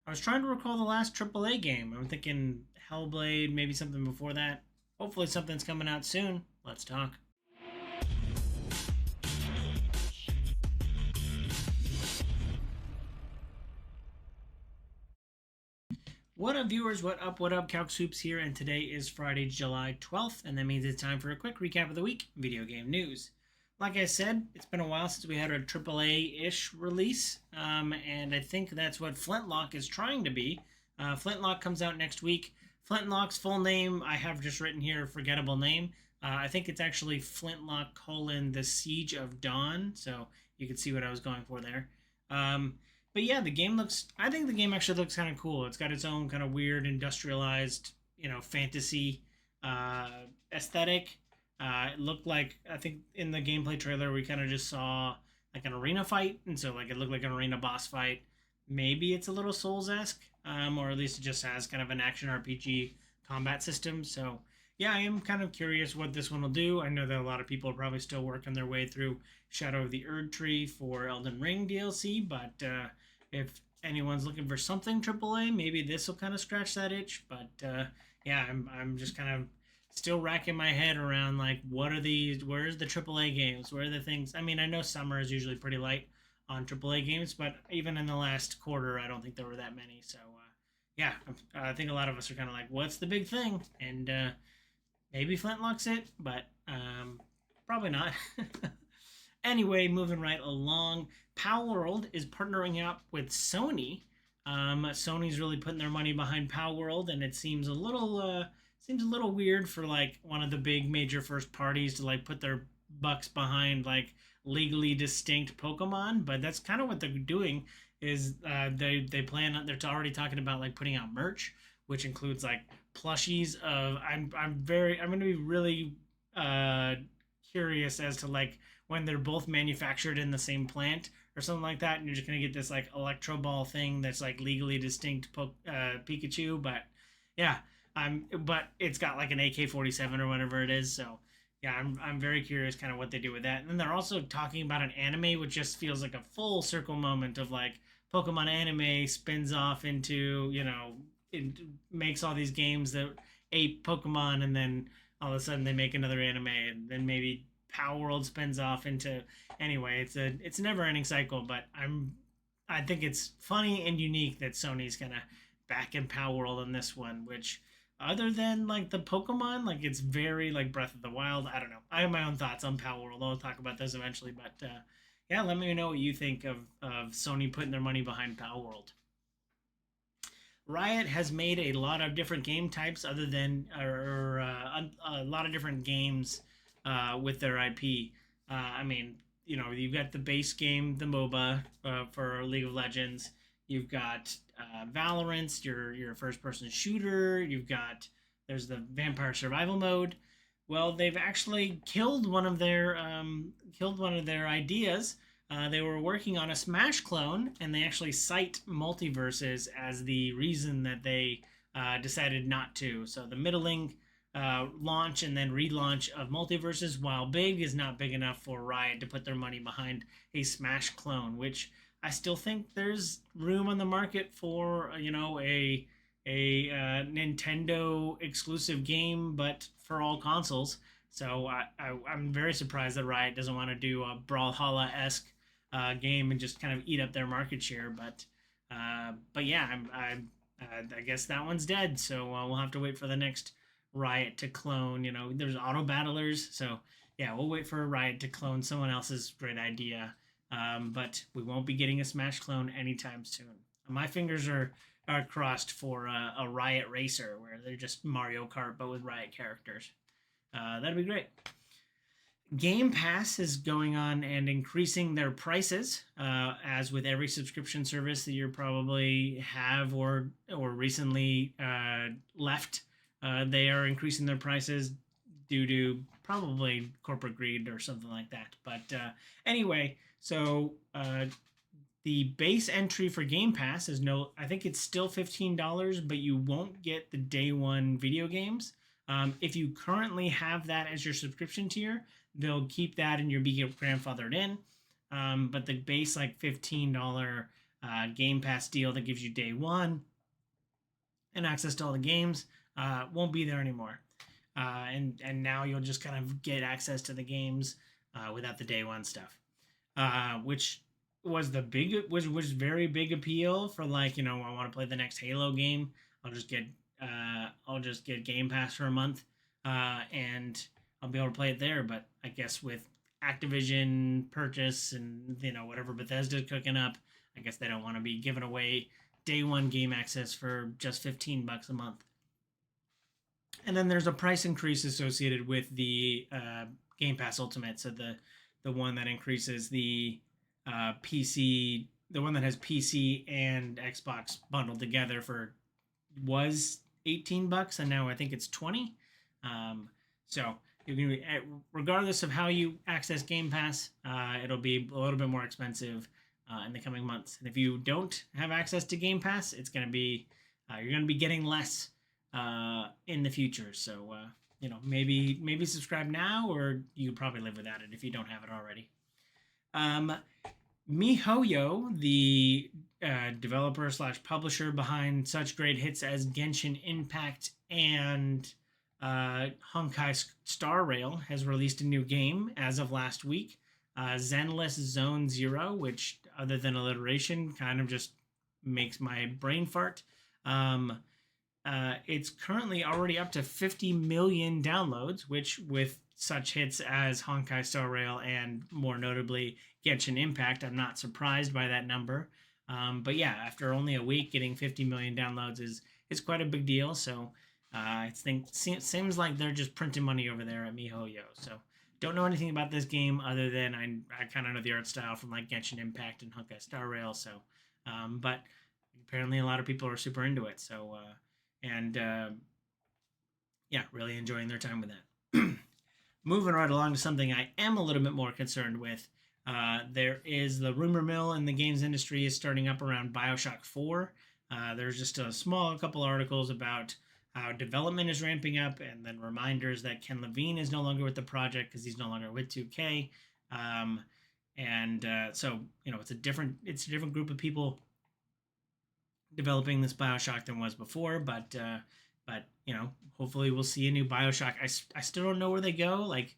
I was trying to recall the last AAA game. I'm thinking Hellblade, maybe something before that. Hopefully, something's coming out soon. Let's talk. What up, viewers? What up? What up? Calc Soups here, and today is Friday, July 12th, and that means it's time for a quick recap of the week video game news. Like I said, it's been a while since we had a AAA-ish release, and I think that's what Flintlock is trying to be. Flintlock comes out next week. Flintlock's full name, I have just written here, forgettable name. I think it's actually Flintlock: The Siege of Dawn, so you can see what I was going for there. Um, but yeah, the game looks. I think the game actually looks kind of cool. It's got its own kind of weird industrialized, fantasy uh, aesthetic. It looked like, I think in the gameplay trailer we kind of just saw like an arena fight, and so like it looked like an arena boss fight. Maybe it's a little Souls esque, or at least it just has kind of an action RPG combat system. So yeah, I am kind of curious what this one will do. I know that a lot of people are probably still working their way through Shadow of the Erd Tree for Elden Ring DLC, but if anyone's looking for something AAA, maybe this will kind of scratch that itch. But yeah, I'm just kind of still racking my head around like what are these? Where's the AAA games? Where are the things? I mean, I know summer is usually pretty light on AAA games, but even in the last quarter, I don't think there were that many. So yeah, I think a lot of us are kind of like, what's the big thing? And maybe Flintlock's it, but probably not. Anyway, moving right along, Palworld is partnering up with Sony. Sony's really putting their money behind Palworld, and it seems a little weird for like one of the big major first parties to like put their bucks behind like legally distinct Pokemon. But that's kind of what they're doing. Is they plan on, they're already talking about like putting out merch, which includes like plushies of I'm going to be really uh curious as to like when they're both manufactured in the same plant or something like that, and you're just gonna get this like electro ball thing that's like legally distinct Pikachu. But yeah, but it's got like an AK-47 or whatever it is. So yeah, I'm very curious kind of what they do with that. And then they're also talking about an anime, which just feels like a full circle moment of like Pokemon anime spins off into, it makes all these games that ape Pokemon, and then all of a sudden they make another anime, and then maybe Power World spins off into. Anyway, it's a never ending cycle. But I think it's funny and unique that Sony's gonna back in Power World on this one, which other than like the Pokemon, like it's very like Breath of the Wild. I don't know. I have my own thoughts on Power World. I'll talk about those eventually, but yeah, let me know what you think of Sony putting their money behind Power World. Riot has made a lot of different game types, other than or a lot of different games with their IP. I mean, you've got the base game, the MOBA for League of Legends. You've got Valorant, your first-person shooter. There's the Vampire Survival mode. Well, they've actually killed one of their ideas. They were working on a Smash clone, and they actually cite multiverses as the reason that they decided not to. So the middling launch and then relaunch of multiverses, while big, is not big enough for Riot to put their money behind a Smash clone, which I still think there's room on the market for, a Nintendo exclusive game, but for all consoles. So I'm very surprised that Riot doesn't want to do a Brawlhalla esque game and just kind of eat up their market share. But yeah, I guess that one's dead. So we'll have to wait for the next Riot to clone. There's auto battlers. So yeah, we'll wait for Riot to clone someone else's great idea. But we won't be getting a Smash clone anytime soon. My fingers are crossed for a Riot Racer, where they're just Mario Kart but with Riot characters. That'd be great. Game Pass is going on and increasing their prices, as with every subscription service that you probably have or recently left. They are increasing their prices due to probably corporate greed or something like that. But anyway, so the base entry for Game Pass is I think it's still $15, but you won't get the day one video games. If you currently have that as your subscription tier, they'll keep that and you'll be grandfathered in. But the base like $15 Game Pass deal that gives you day one and access to all the games won't be there anymore. And now you'll just kind of get access to the games without the day one stuff, which was was very big appeal for, like, I want to play the next Halo game. I'll just get Game Pass for a month, and I'll be able to play it there. But I guess with Activision purchase and whatever Bethesda's cooking up, I guess they don't want to be giving away day one game access for just $15 a month. And then there's a price increase associated with the Game Pass Ultimate. So the one that increases the PC, the one that has PC and Xbox bundled together was $18, and now I think it's 20. So you're gonna be, regardless of how you access Game Pass, it'll be a little bit more expensive in the coming months. And if you don't have access to Game Pass, it's gonna be you're gonna be getting less in the future. So maybe subscribe now, or you probably live without it if you don't have it already. MiHoYo, the developer / publisher behind such great hits as Genshin Impact and Honkai Star Rail, has released a new game as of last week, Zenless Zone Zero, which, other than alliteration, kind of just makes my brain fart. It's currently already up to 50 million downloads, which, with such hits as Honkai Star Rail and, more notably, Genshin Impact, I'm not surprised by that number. But yeah, after only a week, getting 50 million downloads is quite a big deal. So seems like they're just printing money over there at MiHoYo. So don't know anything about this game other than I kind of know the art style from, like, Genshin Impact and Honkai Star Rail. So, but apparently a lot of people are super into it. So yeah, really enjoying their time with that. Moving right along to something I am a little bit more concerned with. There is the rumor mill in the games industry is starting up around BioShock 4. There's just a couple articles about how development is ramping up, and then reminders that Ken Levine is no longer with the project because he's no longer with 2K. So it's a different group of people developing this BioShock than was before, but hopefully we'll see a new BioShock. I still don't know where they go. Like,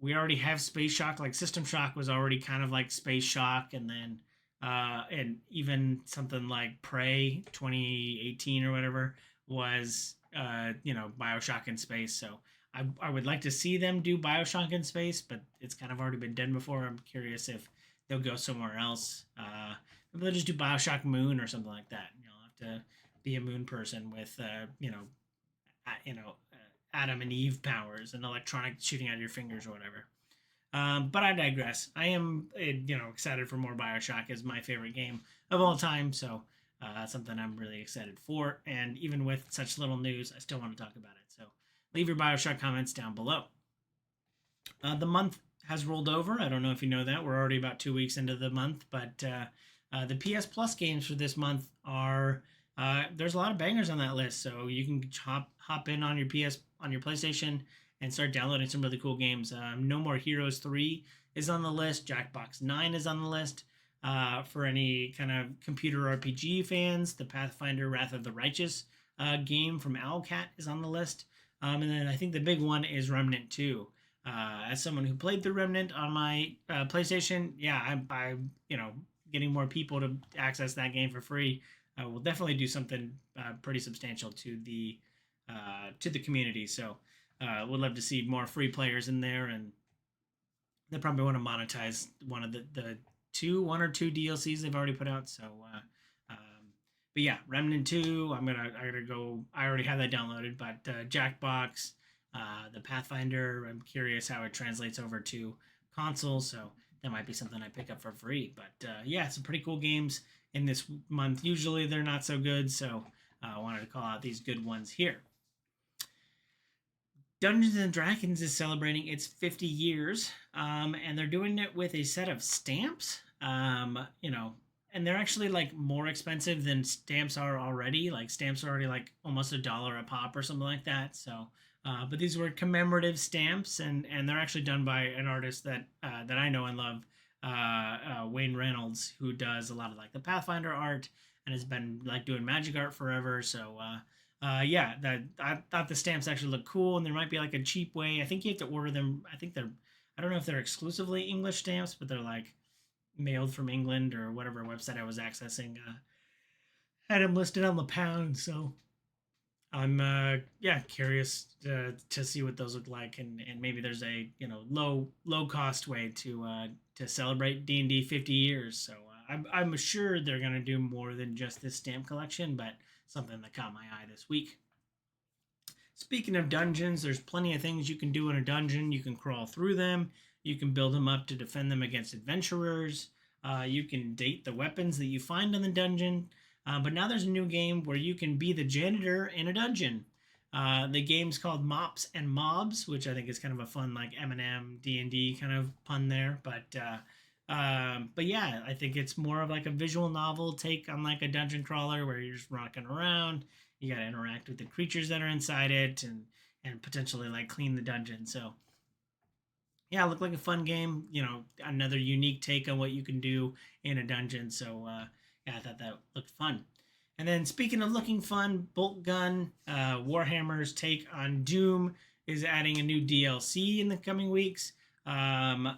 we already have Space Shock. Like, System Shock was already kind of like Space Shock, and then and even something like Prey 2018 or whatever was BioShock in space. So I would like to see them do BioShock in space, but it's kind of already been done before. I'm curious if they'll go somewhere else. Maybe they'll just do BioShock Moon or something like that. You'll have to be a moon person with Adam and Eve powers and electronic shooting out of your fingers or whatever. But I digress. I am excited for more BioShock. Is my favorite game of all time. So that's something I'm really excited for. And even with such little news, I still want to talk about it. So leave your BioShock comments down below. The month has rolled over. I don't know if you know that. We're already about 2 weeks into the month. But the PS Plus games for this month are... there's a lot of bangers on that list. So you can hop in on your PlayStation and start downloading some really cool games. No More Heroes 3 is on the list. Jackbox 9 is on the list. For any kind of computer RPG fans, the Pathfinder Wrath of the Righteous game from Owlcat is on the list. And then I think the big one is Remnant 2. As someone who played the Remnant on my PlayStation, yeah, I'm getting more people to access that game for free. We'll definitely do something pretty substantial to the community. So we'd love to see more free players in there, and they probably want to monetize one of the one or two DLCs they've already put out. So, but yeah, Remnant 2. I already have that downloaded, but Jackbox, the Pathfinder. I'm curious how it translates over to console. So that might be something I pick up for free. But yeah, some pretty cool games in this month. Usually they're not so good, so I wanted to call out these good ones here. Dungeons and Dragons is celebrating its 50 years, and they're doing it with a set of stamps. And they're actually like more expensive than stamps are already. Like, stamps are already like almost $1 a pop or something like that. So, but these were commemorative stamps, and they're actually done by an artist that I know and love, Wayne Reynolds, who does a lot of like the Pathfinder art and has been like doing magic art forever. So yeah, that I thought the stamps actually look cool, and there might be like a cheap way. I think you have to order them. I think they're I don't know if they're exclusively English stamps, but they're like mailed from England or whatever website I was accessing. Had them listed on the pound, so I'm yeah curious to see what those look like, and maybe there's a low cost way to celebrate D&D 50 years. So I'm sure they're gonna do more than just this stamp collection, but something that caught my eye this week. Speaking of dungeons, there's plenty of things you can do in a dungeon. You can crawl through them. You can build them up to defend them against adventurers. You can date the weapons that you find in the dungeon. But now there's a new game where you can be the janitor in a dungeon. The game's called Mops and Mobs, which I think is kind of a fun like Eminem D&D kind of pun there. But yeah, I think it's more of like a visual novel take on like a dungeon crawler where you're just rocking around. You got to interact with the creatures that are inside it and potentially like clean the dungeon. So yeah, it looked like a fun game. Another unique take on what you can do in a dungeon. So yeah, I thought that looked fun. And then speaking of looking fun, Bolt Gun, Warhammer's take on Doom is adding a new DLC in the coming weeks. And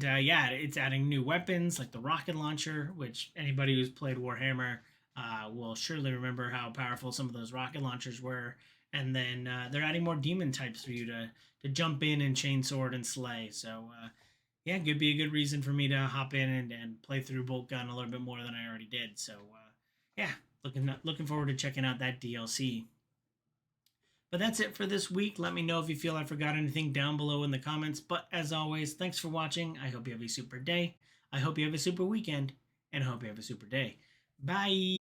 yeah, it's adding new weapons like the rocket launcher, which anybody who's played Warhammer will surely remember how powerful some of those rocket launchers were. And then they're adding more demon types for you to jump in and chainsword and slay. So yeah, could be a good reason for me to hop in and play through Bolt Gun a little bit more than I already did. So yeah, looking forward to checking out that DLC. But that's it for this week. Let me know if you feel I forgot anything down below in the comments. But as always, thanks for watching. I hope you have a super day. I hope you have a super weekend. And I hope you have a super day. Bye.